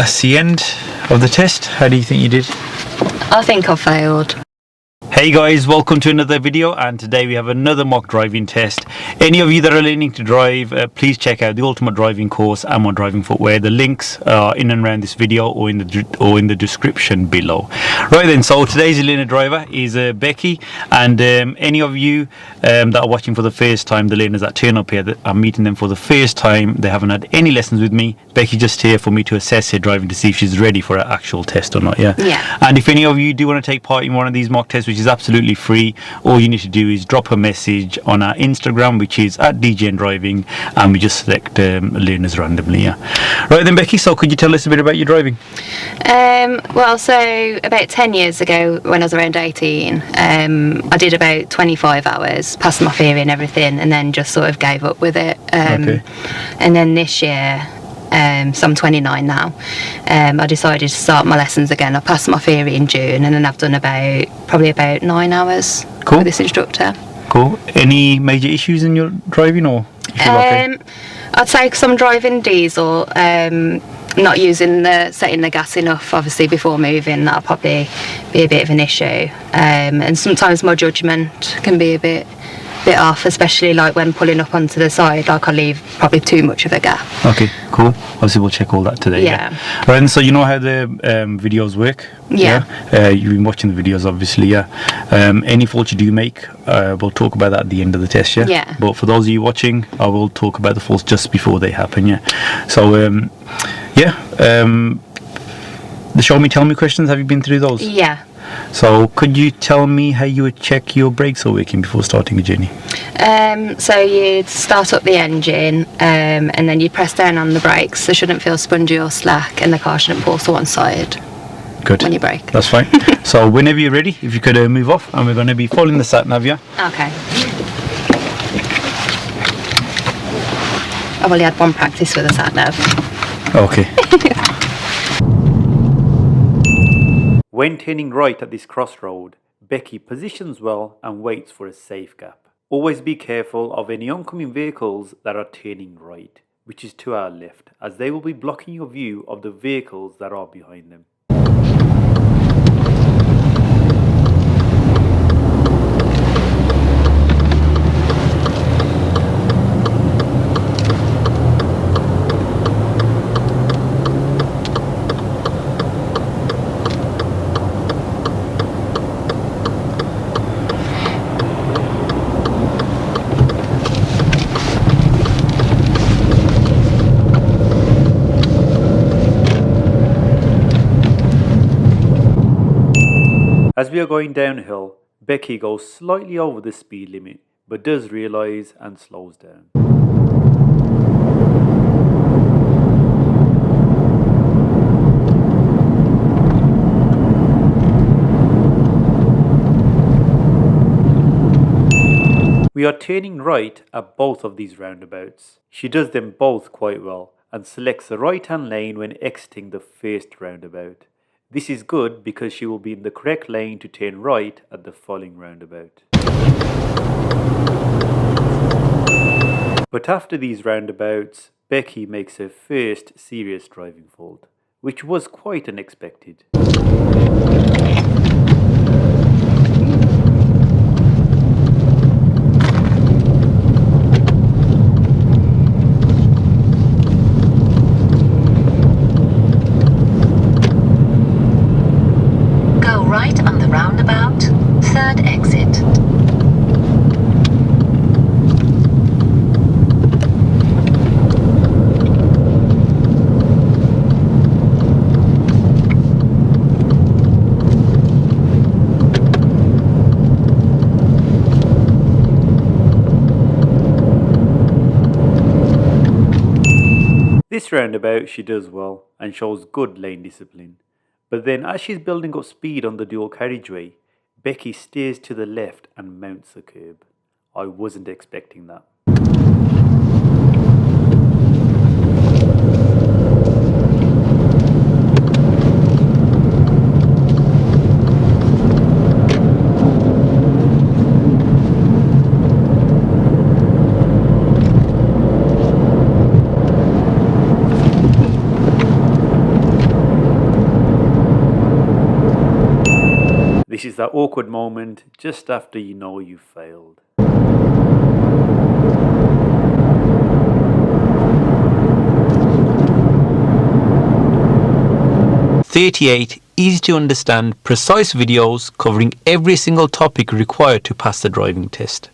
that's the end of the test. How do you think you did? I think I failed. Hey guys, welcome to another video, and today we have another mock driving test. Any of you that are learning to drive, please check out the Ultimate Driving course and my driving footwear. The links are in and around this video or in the description below. Right then, so today's learner driver is Becky, and any of you that are watching for the first time, the learners that turn up here, that I'm meeting them for the first time, they haven't had any lessons with me. Becky just here for me to assess her driving to see if she's ready for an actual test or not. Yeah. And if any of you do want to take part in one of these mock tests, which is absolutely free, all you need to do is drop a message on our Instagram, which is @DJNDriving, and we just select learners randomly. Right then, Becky, so could you tell us a bit about your driving? Well, so about 10 years ago, when I was around 18, I did about 25 hours, passed my theory and everything, and then just sort of gave up with it. Okay. And then this year, so I'm 29 now, I decided to start my lessons again. I passed my theory in June, and then I've done probably about 9 hours Cool. with this instructor. Cool. Any major issues in your driving, or you feel okay? I'd say 'cause I'm driving diesel, not setting the gas enough, obviously, before moving, that'll probably be a bit of an issue. And sometimes my judgment can be a bit off, especially like when pulling up onto the side, like I leave probably too much of a gap. Okay, cool. Obviously we'll check all that today. Yeah. Right, and so you know how the videos work? Yeah. You've been watching the videos, obviously. Any faults you do make, we'll talk about that at the end of the test. Yeah. But for those of you watching, I will talk about the faults just before they happen. So the show me tell me questions, have you been through those? Yeah. So could you tell me how you would check your brakes are working before starting a journey? So you'd start up the engine, and then you press down on the brakes. They shouldn't feel spongy or slack, and the car shouldn't pull to one side. Good. When you brake. That's fine. So whenever you're ready, if you could move off, and we're going to be following the sat nav. Okay. I've only had one practice with a sat nav. Okay. When turning right at this crossroad, Becky positions well and waits for a safe gap. Always be careful of any oncoming vehicles that are turning right, which is to our left, as they will be blocking your view of the vehicles that are behind them. As we are going downhill, Becky goes slightly over the speed limit, but does realise and slows down. We are turning right at both of these roundabouts. She does them both quite well and selects the right-hand lane when exiting the first roundabout. This is good because she will be in the correct lane to turn right at the following roundabout. But after these roundabouts, Becky makes her first serious driving fault, which was quite unexpected. Right on the roundabout, third exit. This roundabout she does well and shows good lane discipline. But then as she's building up speed on the dual carriageway, Becky steers to the left and mounts the curb. I wasn't expecting that. that awkward moment just after you know you've failed. 38 easy to understand, precise videos covering every single topic required to pass the driving test.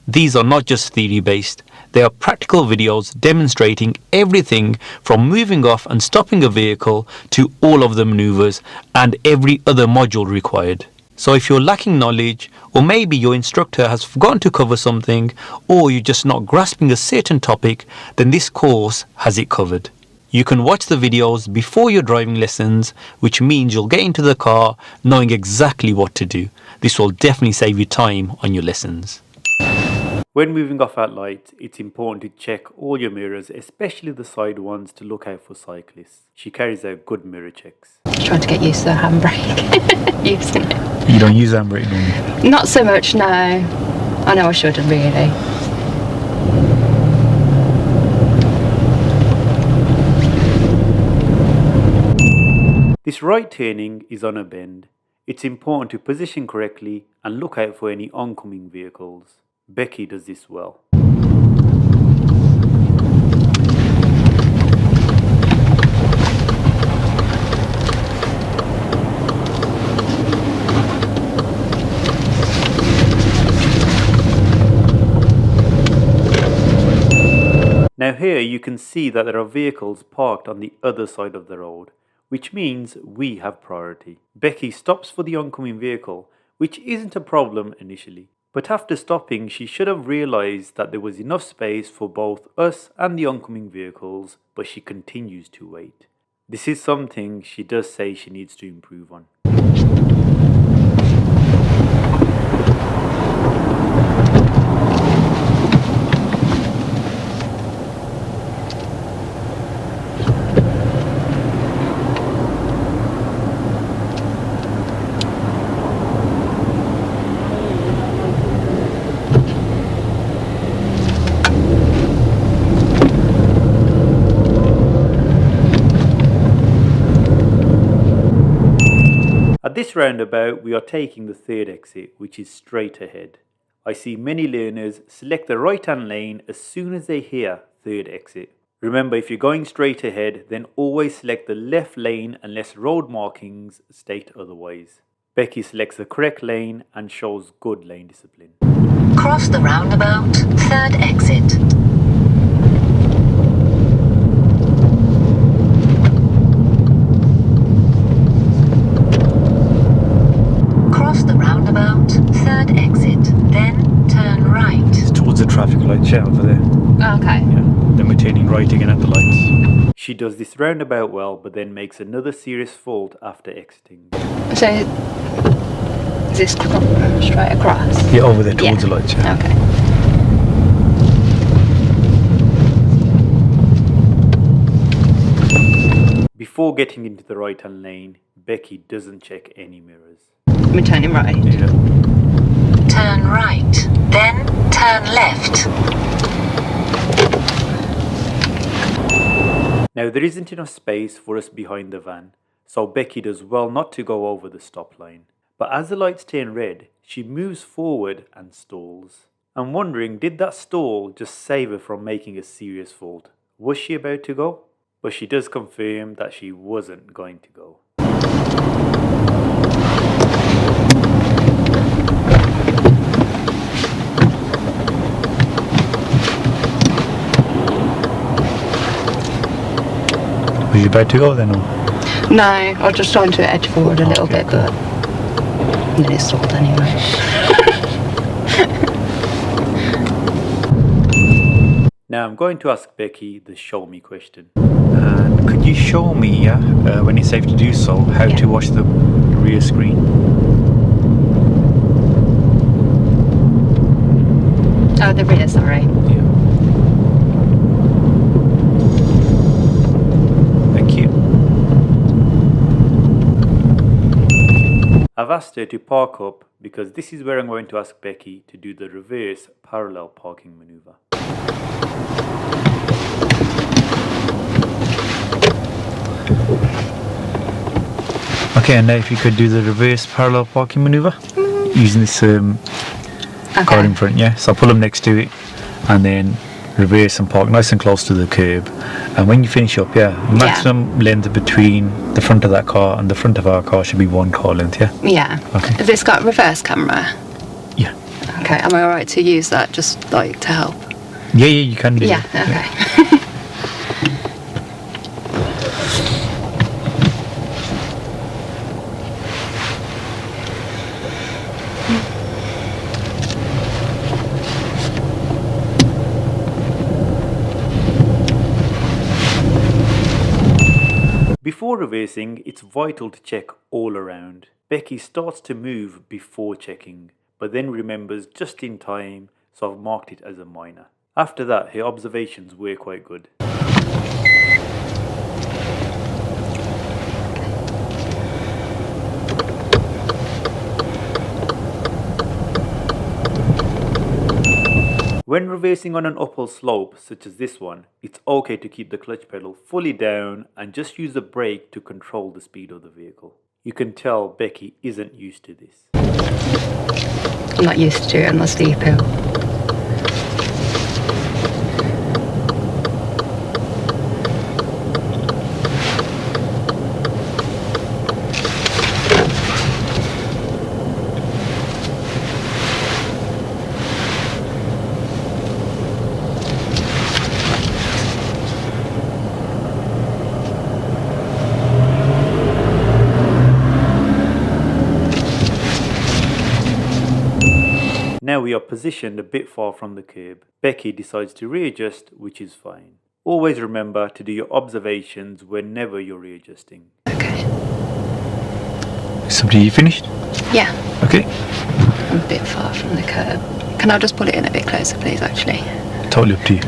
These are not just theory based, they are practical videos demonstrating everything from moving off and stopping a vehicle to all of the maneuvers and every other module required. So if you're lacking knowledge, or maybe your instructor has forgotten to cover something, or you're just not grasping a certain topic, then this course has it covered. You can watch the videos before your driving lessons, which means you'll get into the car knowing exactly what to do. This will definitely save you time on your lessons. When moving off at lights, it's important to check all your mirrors, especially the side ones, to look out for cyclists. She carries out good mirror checks. Trying to get used to the handbrake, using it. You don't use handbrake normally? Not so much, no. I know I shouldn't really. This right turning is on a bend. It's important to position correctly and look out for any oncoming vehicles. Becky does this well. Now here you can see that there are vehicles parked on the other side of the road, which means we have priority. Becky stops for the oncoming vehicle, which isn't a problem initially. But after stopping, she should have realised that there was enough space for both us and the oncoming vehicles, but she continues to wait. This is something she does say she needs to improve on. At this roundabout, we are taking the third exit, which is straight ahead. I see many learners select the right-hand lane as soon as they hear third exit. Remember, if you're going straight ahead, then always select the left lane unless road markings state otherwise. Becky selects the correct lane and shows good lane discipline. Cross the roundabout, third exit. Third exit, then turn right. It's towards the traffic light shed over there. Okay. Yeah. Then we're turning right again at the lights. She does this roundabout well, but then makes another serious fault after exiting. So, is this straight across? Yeah, over there towards the lights. Yeah. Okay. Before getting into the right-hand lane, Becky doesn't check any mirrors. We're turning right. Yeah. Turn right, then turn left. Now there isn't enough space for us behind the van, so Becky does well not to go over the stop line. But as the lights turn red, she moves forward and stalls. I'm wondering, did that stall just save her from making a serious fault? Was she about to go? But she does confirm that she wasn't going to go. Was you about to go then? Or? No, I was just trying to edge forward a little bit, but then it stalled anyway. Now I'm going to ask Becky the show me question. Could you show me, when it's safe to do so, how to watch the rear screen? Oh, the rear, sorry. Yeah. Thank you. I've asked her to park up because this is where I'm going to ask Becky to do the reverse parallel parking maneuver. Okay, and now if you could do the reverse parallel parking maneuver using this car in front, yeah. So pull them next to it, and then reverse and park nice and close to the curb. And when you finish up, maximum length between the front of that car and the front of our car should be 1 car length, yeah. Yeah. Okay. Has this got reverse camera? Yeah. Okay. Am I alright to use that just like to help? Yeah, you can do. Yeah. That. Okay. Before reversing, it's vital to check all around. Becky starts to move before checking, but then remembers just in time, so I've marked it as a minor. After that, her observations were quite good. When reversing on an uphill slope such as this one, it's okay to keep the clutch pedal fully down and just use the brake to control the speed of the vehicle. You can tell Becky isn't used to this. I'm not used to it on the steep hill. Now we are positioned a bit far from the curb. Becky decides to readjust, which is fine. Always remember to do your observations whenever you're readjusting. Okay. Somebody, you finished? Yeah. Okay. I'm a bit far from the curb. Can I just put it in a bit closer, please, actually? Totally up to you.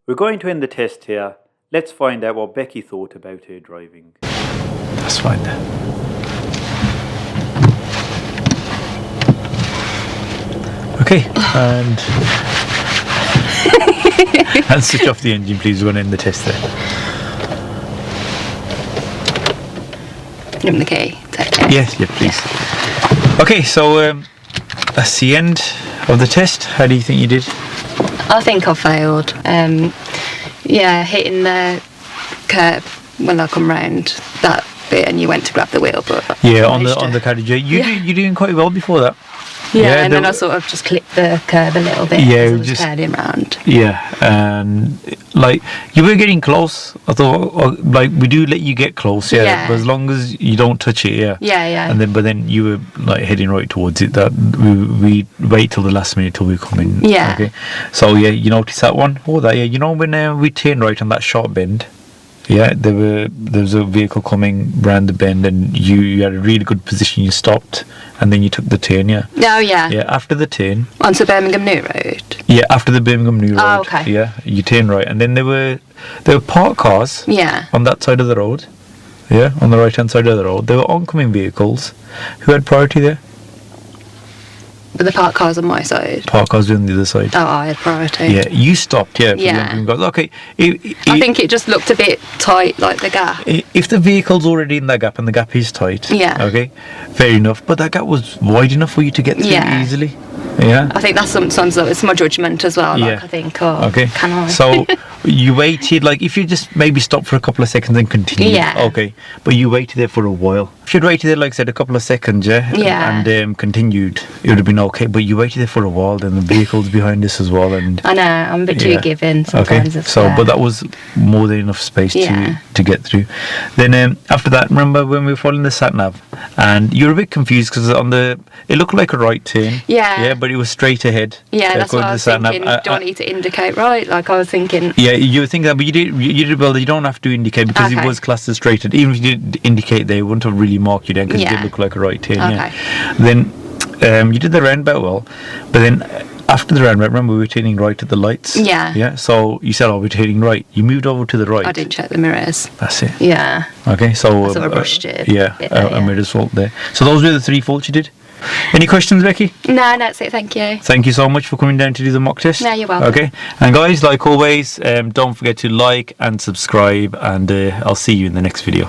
We're going to end the test here. Let's find out what Becky thought about her driving. That's fine then. Okay, and and switch off the engine, please. We're going to end the test there. Give me the key. Take it. Yes, yeah, please. Okay, so that's the end of the test. How do you think you did? I think I failed. Yeah, hitting the curb when I come round that bit, and you went to grab the wheel, but yeah, on the Carriageway, you're doing quite well before that. Yeah, and then I sort of just clipped the curb a little bit. Yeah, as I was just turning round. Yeah, and like you were getting close. I thought, like, we do let you get close, yeah, but as long as you don't touch it, yeah. Yeah. And then you were like heading right towards it. That we wait till the last minute till we come in. Yeah. Okay. So yeah, you notice that one? Oh, that yeah. You know when we turned right on that sharp bend. Yeah, there was a vehicle coming round the bend, and you had a really good position. You stopped, and then you took the turn. Yeah. Oh yeah. Yeah, after the turn. Onto Birmingham New Road. Yeah, after the Birmingham New Road. Oh, okay. Yeah, you turn right, and then there were parked cars. Yeah. On that side of the road. Yeah, on the right hand side of the road, there were oncoming vehicles. Who had priority there? But the parked cars on my side. Parked cars on the other side. Oh, I had priority. Yeah, you stopped. Yeah. For Yeah. the oncoming cars. Okay. I think it just looked a bit tight, like the gap. If the vehicle's already in that gap and the gap is tight, Yeah. okay, fair enough. But that gap was wide enough for you to get through Yeah. easily. Yeah. I think that's sometimes it's my judgment as well. Like, Yeah. I think, Okay. can I? So you waited, like if you just maybe stopped for a couple of seconds and continued. Yeah. Okay. But you waited there for a while. if you'd waited there, like I said, a couple of seconds, Yeah. and continued, it would have been okay. But you waited there for a while, then the vehicle's behind us as well, and I know, I'm a bit too yeah. giving Okay, sometimes. so but that was more than enough space Yeah. to get through. Then after that, remember when we were following the sat nav, and you were a bit confused because it looked like a right turn. Yeah. but it was straight ahead. Yeah, that's what according I to was the sat nav. thinking. Do I need to indicate right? Like I was thinking. Yeah, you would think that, but you did well. You don't have to indicate because it Okay. was classed as straight ahead. Even if you did indicate, they wouldn't have really marked you down because it Yeah. did look like a right turn. Okay. Yeah. Then you did the roundabout well, but then after the roundabout, remember we were turning right at the lights. Yeah. Yeah. So you said, "Oh, we're turning right." You moved over to the right. I didn't check the mirrors. That's it. Yeah. Okay. So I sort of rushed it a Yeah. bit there, I yeah. made a fault there. So those were the 3 faults you did. Any questions, Becky? No, that's it. Thank you. Thank you so much for coming down to do the mock test. No, you're welcome. Okay. And guys, like always, don't forget to like and subscribe, and I'll see you in the next video.